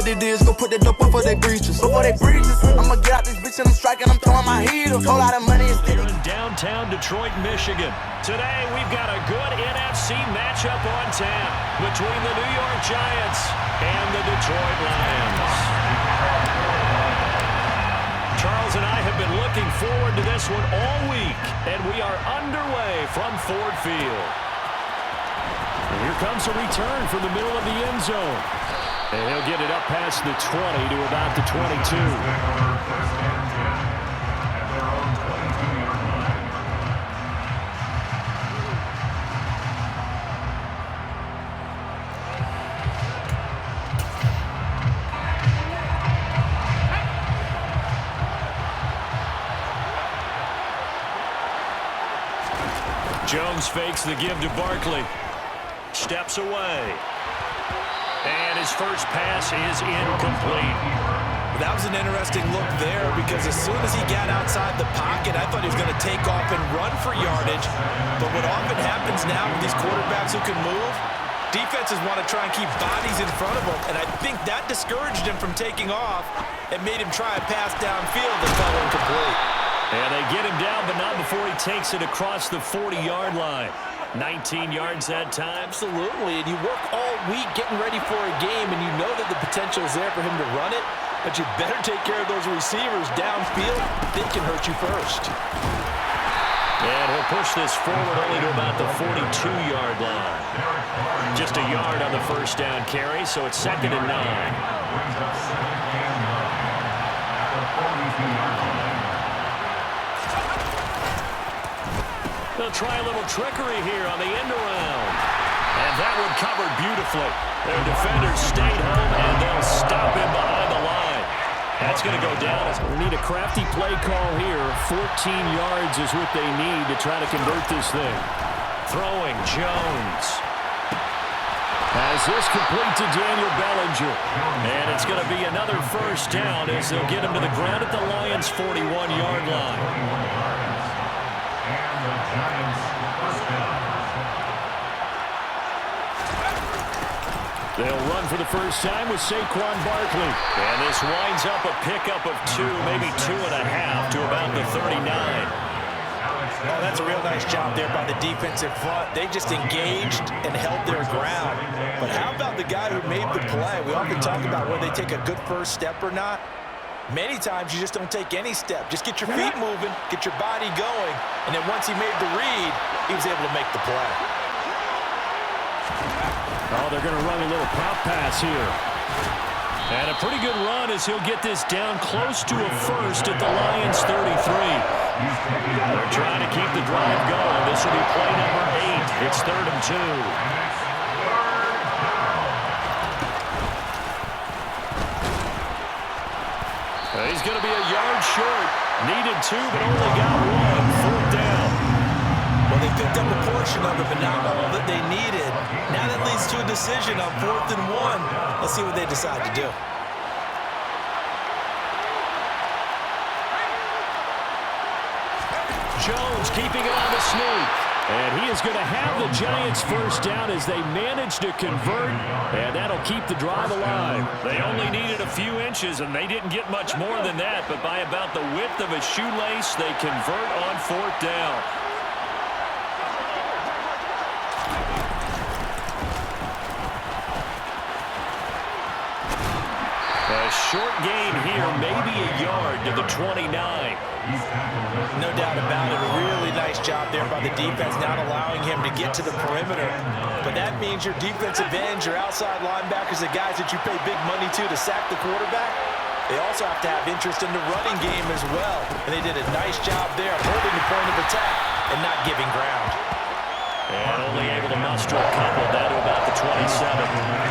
what it is, go put that dope up for their breaches. Before they breaches, I'ma get out this bitch and I'm striking, I'm throwing my heater. Whole lot of money is We're in downtown Detroit, Michigan. Today, we've got a good NFC matchup on tap between the New York Giants and the Detroit Lions. Charles and I have been looking forward to this one all week, and we are underway from Ford Field. And here comes a return from the middle of the end zone. And he'll get it up past the 20 to about the 22. Jones fakes the give to Barkley. Steps away. And his first pass is incomplete. That was an interesting look there because as soon as he got outside the pocket, I thought he was going to take off and run for yardage. But what often happens now with these quarterbacks who can move, defenses want to try and keep bodies in front of them. And I think that discouraged him from taking off and made him try a pass downfield that fell incomplete. And they get him down, but not before he takes it across the 40-yard line. 19 yards that time. Absolutely, and you work all week getting ready for a game, and you know that the potential is there for him to run it, but you better take care of those receivers downfield. They can hurt you first. And he'll push this forward only to about the 42-yard line. Just a yard on the first down carry, so it's 2nd and 9. They'll try a little trickery here on the end around. And that one covered beautifully. Their defenders stayed home, and they'll stop him behind the line. That's going to go down. They need a crafty play call here. 14 yards is what they need to try to convert this thing. Throwing, Jones. As this complete to Daniel Bellinger. And it's going to be another first down as they'll get him to the ground at the Lions' 41-yard line. They'll run for the first time with Saquon Barkley. And this winds up a pickup of 2, maybe 2.5 to about the 39. Oh, that's a real nice job there by the defensive front. They just engaged and held their ground. But how about the guy who made the play? We often talk about whether they take a good first step or not. Many times you just don't take any step. Just get your feet moving, get your body going, and then once he made the read, he was able to make the play. Oh, they're going to run a little pop pass here. And a pretty good run as he'll get this down close to a first at the Lions' 33. They're trying to keep the drive going. This will be play number 8. It's 3rd and 2. He's going to be a yard short. Needed 2, but only got 1. 4th down. Well, they picked up a portion of it, but not all that they needed. Now that leads to a decision on 4th and 1. Let's see what they decide to do. Jones keeping it on the sneak. And he is going to have the Giants first down as they manage to convert, and that'll keep the drive alive. They only needed a few inches, and they didn't get much more than that, but by about the width of a shoelace, they convert on 4th down. A short gain here, maybe a yard to the 29. No doubt about it. A really nice job there by the defense, not allowing him to get to the perimeter. But that means your defensive ends, your outside linebackers, the guys that you pay big money to sack the quarterback, they also have to have interest in the running game as well. And they did a nice job there holding the point of attack and not giving ground. And only able to muster a couple down to about the 27.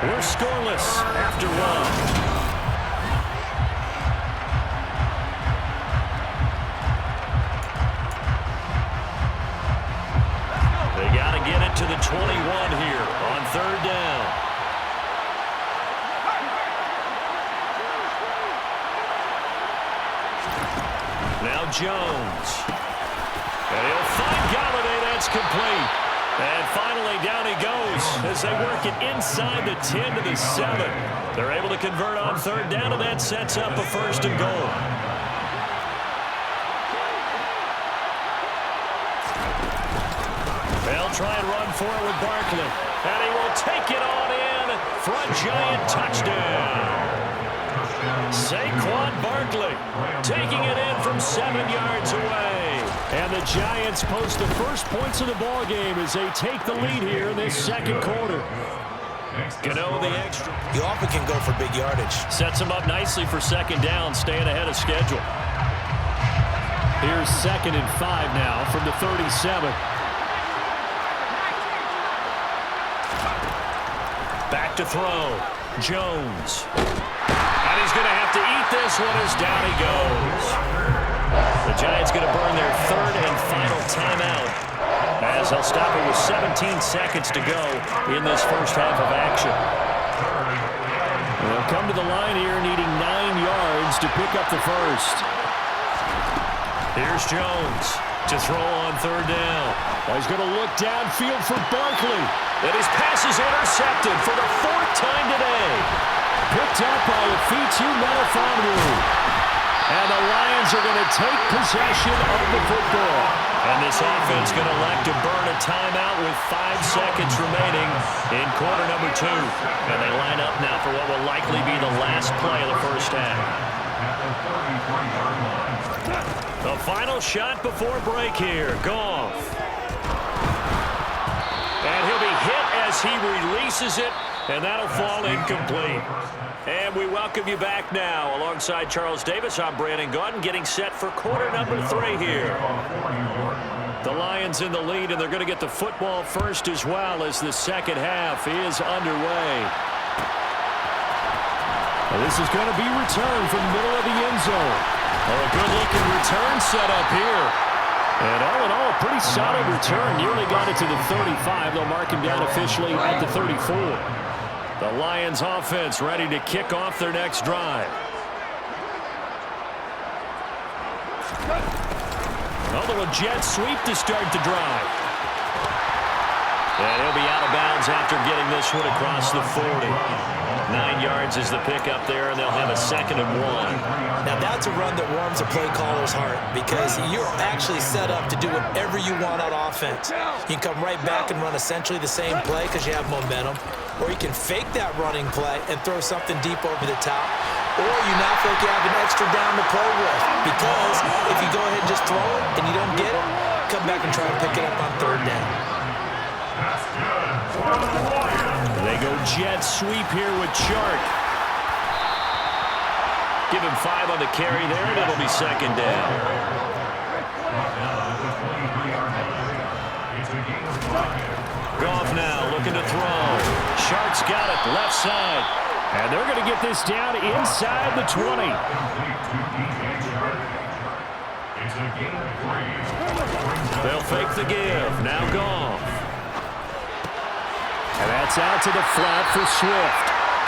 We're scoreless after 1. They got to get it to the 21 here on 3rd down. Now Jones. And he'll find Galladay. That's complete. And finally down he goes Giants as they work it inside the 10 to the 7. They're able to convert on third down, and that sets up a 1st and goal. They'll try and run for it with Barkley. And he will take it on in for a Giant touchdown. Saquon Barkley taking it in from 7 yards away. And the Giants post the first points of the ball game as they take the lead here in this second quarter. Gano the extra. You often can go for big yardage. Sets him up nicely for second down, staying ahead of schedule. Here's 2nd and 5 now from the 37. Back to throw. Jones. And he's going to have to eat this one as down he goes. The Giants going to burn their 3rd and final timeout as they'll stop it with 17 seconds to go in this first half of action. They'll come to the line here needing 9 yards to pick up the first. Here's Jones to throw on third down. He's going to look downfield for Barkley. And his pass is intercepted for the 4th time today. Picked up by Afitu Melifonwu. And the Lions are going to take possession of the football. And this offense going to elect to burn a timeout with 5 seconds remaining in quarter number 2. And they line up now for what will likely be the last play of the first half. The final shot before break here. Goff. And he'll be hit as he releases it, and that'll fall incomplete. And we welcome you back now. Alongside Charles Davis, I'm Brandon Gaudin, getting set for quarter number 3 here. The Lions in the lead, and they're going to get the football first as well as the second half is underway. Well, this is going to be returned from the middle of the end zone. Oh, a good-looking return set up here. And all in all, a pretty solid return. Nearly got it to the 35. They'll mark him down officially at the 34. The Lions offense ready to kick off their next drive. A little jet sweep to start the drive. And he'll be out of bounds after getting this one across the 40. 9 yards is the pickup there, and they'll have a 2nd and 1. Now that's a run that warms a play caller's heart because you're actually set up to do whatever you want on offense. You can come right back and run essentially the same play because you have momentum, or you can fake that running play and throw something deep over the top, or you now feel like you have an extra down to play with because if you go ahead and just throw it and you don't get it, come back and try and pick it up on third down. They go jet sweep here with Chark. Give him 5 on the carry there, and it'll be 2nd down. Goff now looking to throw. Chark's got it, left side. And they're going to get this down inside the 20. They'll fake the give. Now Goff. And that's out to the flat for Swift.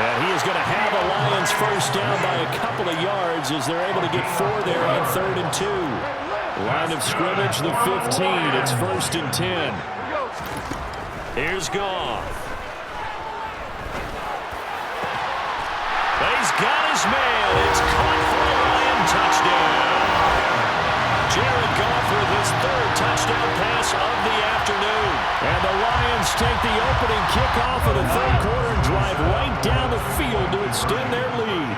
And he is going to have a Lions first down by a couple of yards as they're able to get 4 there on 3rd and 2. Line of scrimmage, the 15. It's 1st and 10. Here's Goff. He's got his man. It's caught for a Lion touchdown. Jared Goff with his 3rd touchdown pass of the afternoon. And the Lions take the opening kickoff of the 3rd quarter and drive right down the field to extend their lead.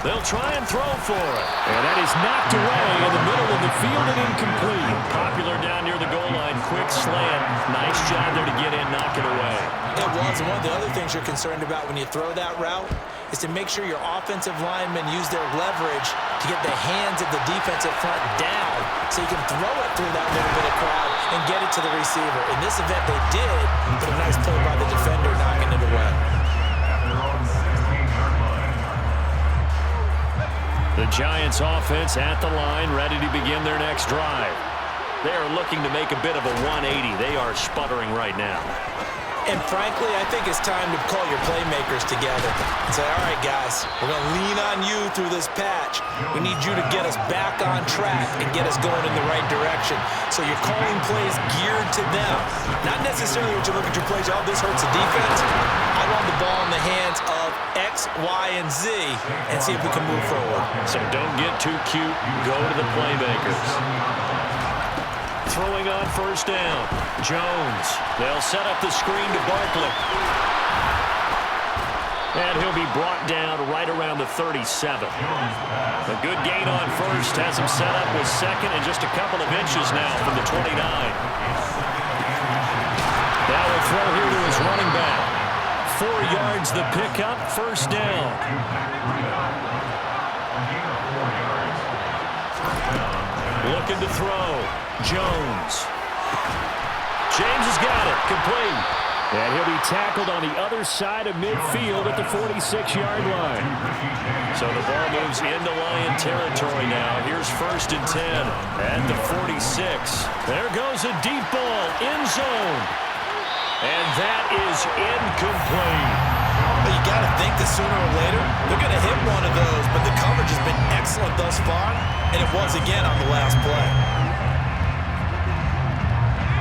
They'll try and throw for it. And that is knocked away in the middle of the field and incomplete. Popular down near the goal line. Quick slant. Nice job there to get in, knock it away. It was. And one of the other things you're concerned about when you throw that route is to make sure your offensive linemen use their leverage to get the hands of the defensive front down so you can throw it through that little bit of crowd and get it to the receiver. In this event, they did, but a nice play by the defender knocking it away. The Giants offense at the line, ready to begin their next drive. They are looking to make a bit of a 180. They are sputtering right now. And frankly, I think it's time to call your playmakers together and say, all right, guys, we're going to lean on you through this patch. We need you to get us back on track and get us going in the right direction. So you're calling plays geared to them. Not necessarily what you look at your plays, oh, this hurts the defense. I want the ball in the hands of X, Y, and Z and see if we can move forward. So don't get too cute. Go to the playmakers. Throwing on first down. Jones. They'll set up the screen to Barkley. And he'll be brought down right around the 37. A good gain on first has him set up with second and just a couple of inches now from the 29. Now a throw here to his running back. 4 yards the pickup, first down. Looking to throw. Jones. James has got it. Complete. And he'll be tackled on the other side of midfield at the 46-yard line. So the ball moves into Lion territory now. Here's first and 10 at the 46. There goes a deep ball, end zone. And that is incomplete. Well, you got to think that sooner or later, they're going to hit one of those, but the coverage has been excellent thus far, and it was again on the last play.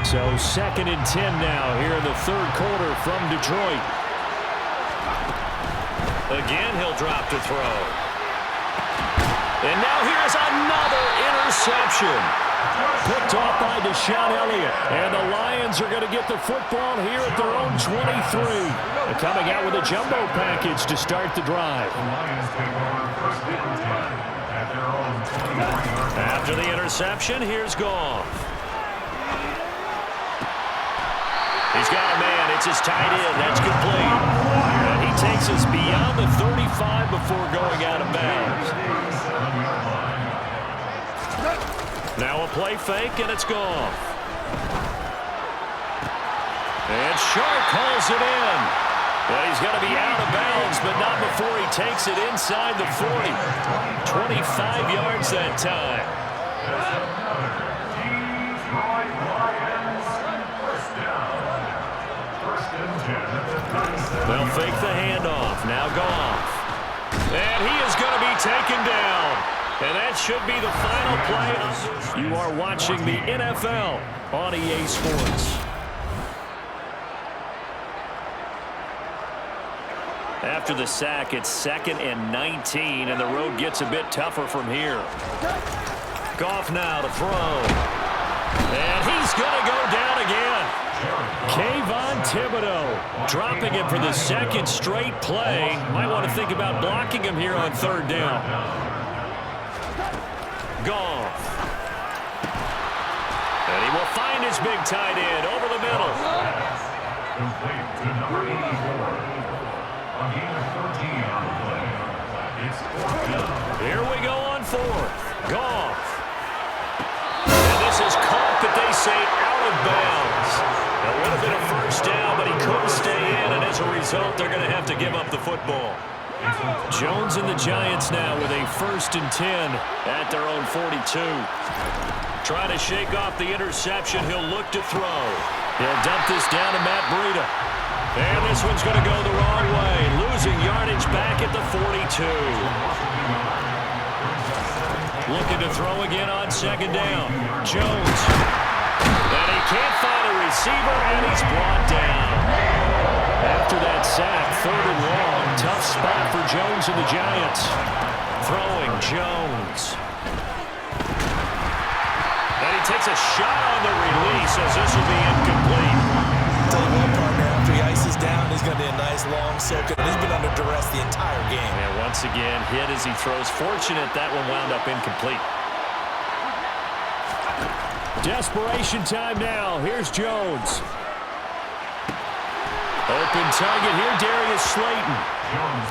So second and 10 now here in the third quarter from Detroit. Again, he'll drop to throw. And now here's another interception. Picked off by Deshaun Elliott. And the Lions are going to get the football here at their own 23. Coming out with a jumbo package to start the drive. After the interception, here's Goff. He's got a man. It's his tight end. That's complete. And he takes us beyond the 35 before going out of bounds. Now a play fake, and it's Goff. And Sharp calls it in. Well, he's going to be out of bounds, but not before he takes it inside the 40. 25 yards that time. They'll fake the handoff. Now Goff. And he is going to be taken down. And that should be the final play. You are watching the NFL on EA Sports. After the sack, it's 2nd and 19, and the road gets a bit tougher from here. Goff now to throw. And he's going to go down again. Kayvon Thibodeau dropping him for the second straight play. Might want to think about blocking him here on third down. Goff. And he will find his big tight end over the middle. Here we go on fourth. Goff. And this is caught, that they say, out of bounds. That would have been a first down, but he couldn't stay in, and as a result, they're going to have to give up the football. Jones and the Giants now with a 1st and 10 at their own 42. Trying to shake off the interception. He'll look to throw. He'll dump this down to Matt Breida. And this one's going to go the wrong way. Losing yardage back at the 42. Looking to throw again on 2nd down. Jones. And he can't find a receiver, and he's brought down. After that sack, 3rd and long. Tough spot for Jones and the Giants. Throwing Jones. And he takes a shot on the release as this will be incomplete. Tell you what, partner, after he ices down, he's going to be a nice long soak. He's been under duress the entire game. And once again, hit as he throws. Fortunate that one wound up incomplete. Desperation time now. Here's Jones. Open target here, Darius Slayton.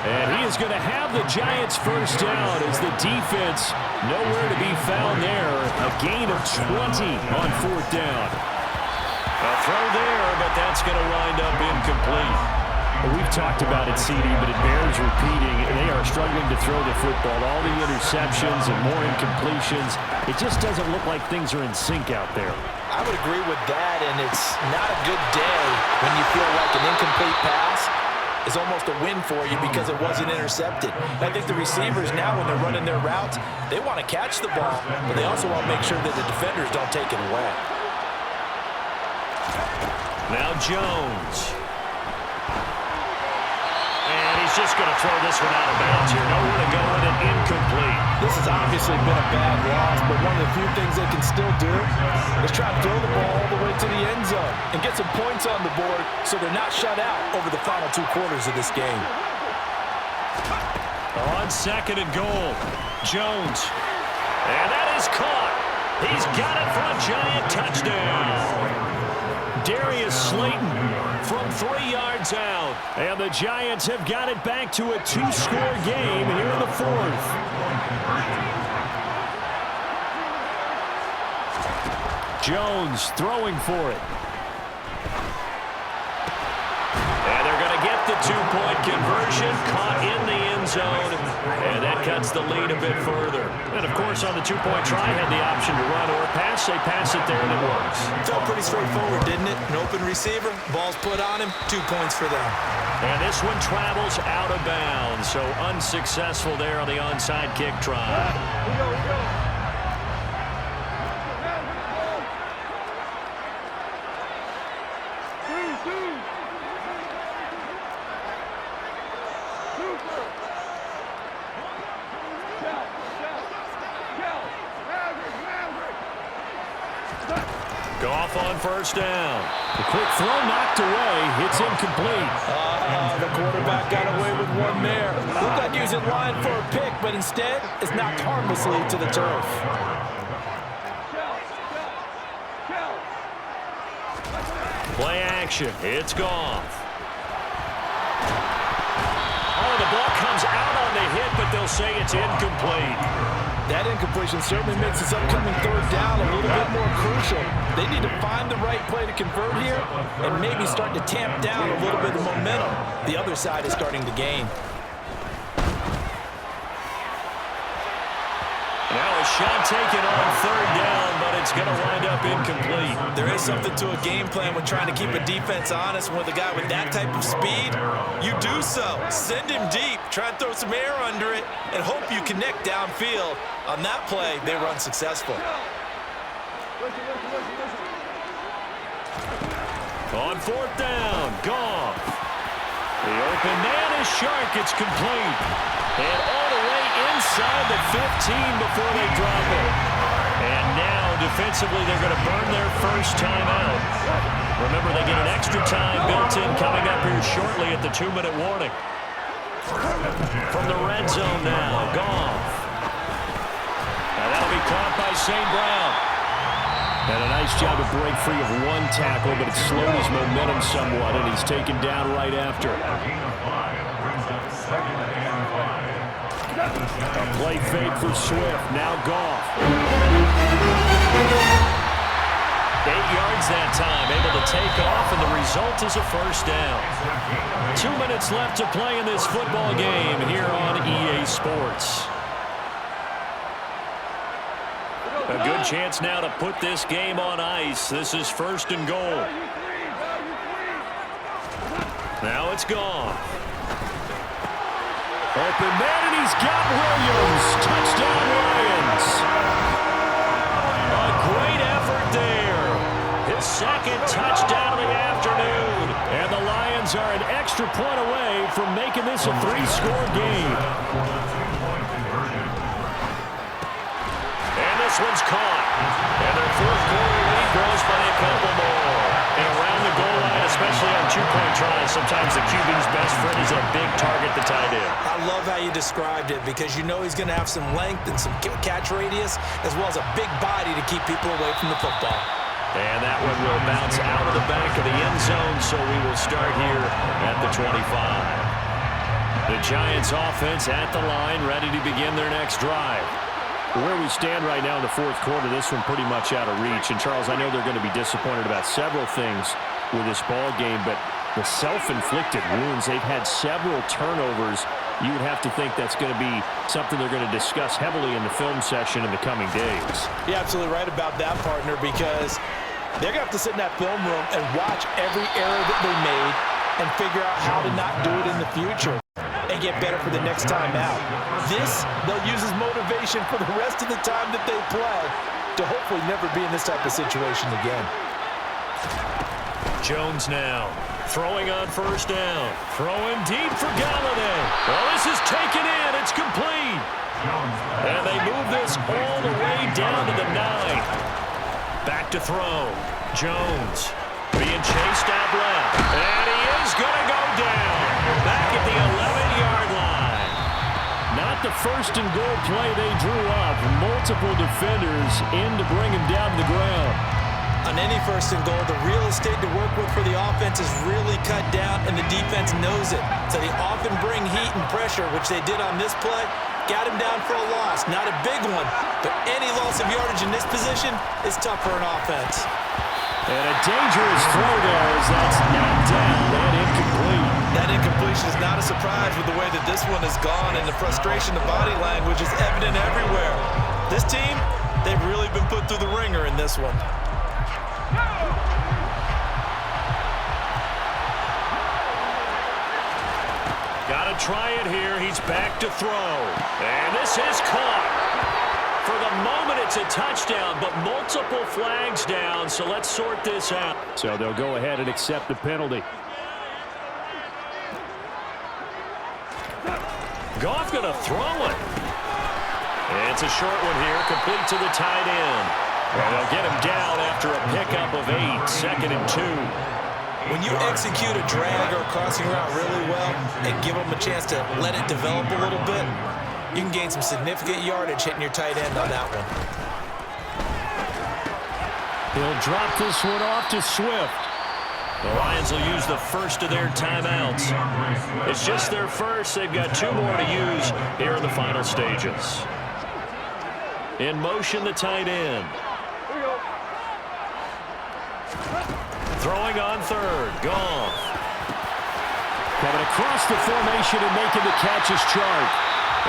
And he is going to have the Giants first down as the defense nowhere to be found there. A gain of 20 on 4th down. A throw there, but that's going to wind up incomplete. Well, we've talked about it, CD, but it bears repeating. They are struggling to throw the football. All the interceptions and more incompletions. It just doesn't look like things are in sync out there. I would agree with that, and it's not a good day when you feel like an incomplete pass is almost a win for you because it wasn't intercepted. And I think the receivers now, when they're running their routes, they want to catch the ball, but they also want to make sure that the defenders don't take it away. Now Jones. And he's just going to throw this one out of bounds here. Nowhere to go with it, incomplete. This has obviously been a bad loss, but one of the few things they can still do is try to throw the ball all the way to the end zone and get some points on the board so they're not shut out over the final 2 quarters of this game. On 2nd and goal, Jones. And that is caught. He's got it for a giant touchdown. Darius Slayton from 3 yards out. And the Giants have got it back to a 2-score game here in the 4th. Jones throwing for it. And they're going to get the 2-point conversion, caught in the end zone, and that cuts the lead a bit further. And, of course, on the 2-point try, had the option to run or pass. They pass it there, and it works. Felt pretty straightforward, didn't it? An open receiver, ball's put on him, 2 points for them. And this one travels out of bounds, so unsuccessful there on the onside kick try. Goff on 1st down. The quick throw knocked away. It's incomplete. The quarterback got away with one there. Looked like he was in line for a pick, but instead it's knocked harmlessly to the turf. Play action. It's Goff. Oh, the ball comes out on the hit, but they'll say it's incomplete. That incompletion certainly makes this upcoming 3rd down a little bit more crucial. They need to find the right play to convert here and maybe start to tamp down a little bit of momentum. The other side is starting to gain. Now a shot taken on 3rd down, but it's going to wind up incomplete. There is something to a game plan when trying to keep a defense honest. With a guy with that type of speed, you do so. Send him deep, try and throw some air under it, and hope you connect downfield. On that play, they run successful. On 4th down, Goff. The open man is Shark. It's complete. And all the way inside the 15 before they drop it. And now, defensively, they're going to burn their first timeout. Remember, they get an extra time built in coming up here shortly at the 2-minute warning. From the red zone now, Goff. Now that'll be caught by St. Brown. And a nice job to break free of one tackle, but it slowed his momentum somewhat, and he's taken down right after. A play fake for Swift. Now Goff. 8 yards that time, able to take off, and the result is a 1st down. 2 minutes left to play in this football game here on EA Sports. A good chance now to put this game on ice. This is 1st and goal. Now it's Goff. Open man, and he's got Williams. Touchdown, Lions. A great effort there. His 2nd touchdown of the afternoon. And the Lions are an extra point away from making this a 3-score game. And this one's caught. And their 4th quarter lead grows by a couple more. And around the goal line, especially on 2-point tries, sometimes the QB's best friend is a big target, the tight end. I love how you described it because you know he's going to have some length and some catch radius as well as a big body to keep people away from the football. And that one will bounce out of the back of the end zone, so we will start here at the 25. The Giants offense at the line, ready to begin their next drive. Where we stand right now in the 4th quarter, this one pretty much out of reach. And, Charles, I know they're going to be disappointed about several things with this ball game, but the self-inflicted wounds, they've had several turnovers. You would have to think that's going to be something they're going to discuss heavily in the film session in the coming days. You're absolutely right about that, partner, because they're going to have to sit in that film room and watch every error that they made and figure out how to not do it in the future and get better for the next time out. This, they'll use as motivation for the rest of the time that they play to hopefully never be in this type of situation again. Jones now. Throwing on first down. Throwing deep for Galladay. Well, this is taken in. It's complete. And they move this all the way down to the 9. Back to throw. Jones being chased out left. And he is going to go down. Back at the 11-yard line. Not the first and goal play they drew up. Multiple defenders in to bring him down to the ground. On any first and goal, the real estate to work with for the offense is really cut down, and the defense knows it. So they often bring heat and pressure, which they did on this play. Got him down for a loss. Not a big one, but any loss of yardage in this position is tough for an offense. And a dangerous throw there as that's knocked down and incomplete. That incompletion is not a surprise with the way that this one has gone, and the frustration, the body language is evident everywhere. This team, they've really been put through the ringer in this one. Got to try it here. He's back to throw. And this is caught. For the moment, it's a touchdown, but multiple flags down, so let's sort this out. So they'll go ahead and accept the penalty. Goff going to throw it. It's a short one here, complete to the tight end. And they'll get him down after a pickup of 8, 2nd and 2. When you execute a drag or a crossing route really well and give them a chance to let it develop a little bit, you can gain some significant yardage hitting your tight end on that one. He'll drop this one off to Swift. The Lions will use the first of their timeouts. It's just their first. They've got 2 more to use here in the final stages. In motion, the tight end. Throwing on third. Goff. Coming across the formation and making the catch is Chark.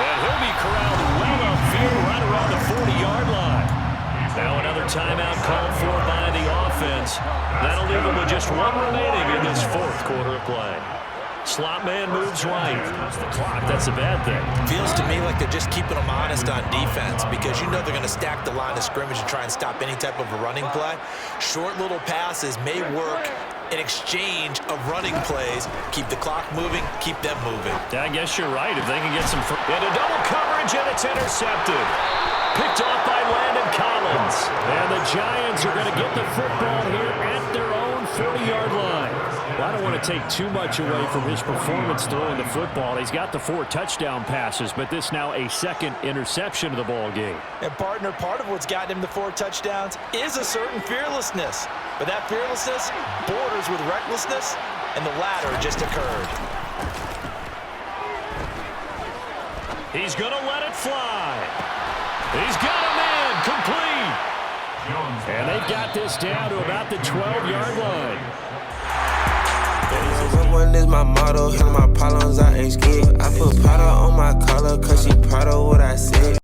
And he'll be corralled well upfield right around the 40-yard line. Now another timeout called for by the offense. That'll leave them with just 1 remaining in this 4th quarter of play. Slot man moves right. It's the clock. That's a bad thing. Feels to me like they're just keeping them honest on defense because you know they're going to stack the line of scrimmage and try and stop any type of a running play. Short little passes may work in exchange of running plays. Keep the clock moving, keep them moving. I guess you're right. If they can get some... Into double coverage, and it's intercepted. Picked off by Landon Collins. And the Giants are going to get the football here at their own 40-yard line. Well, I don't want to take too much away from his performance throwing the football. He's got the 4 touchdown passes, but this now a 2nd interception of the ball game. And partner, part of what's gotten him the 4 touchdowns is a certain fearlessness. But that fearlessness borders with recklessness, and the latter just occurred. He's going to let it fly. He's got a man complete. And they've got this down to about the 12-yard line. One is my motto, hit my problems, I ain't scared. I put powder on my collar, cause she proud of what I said.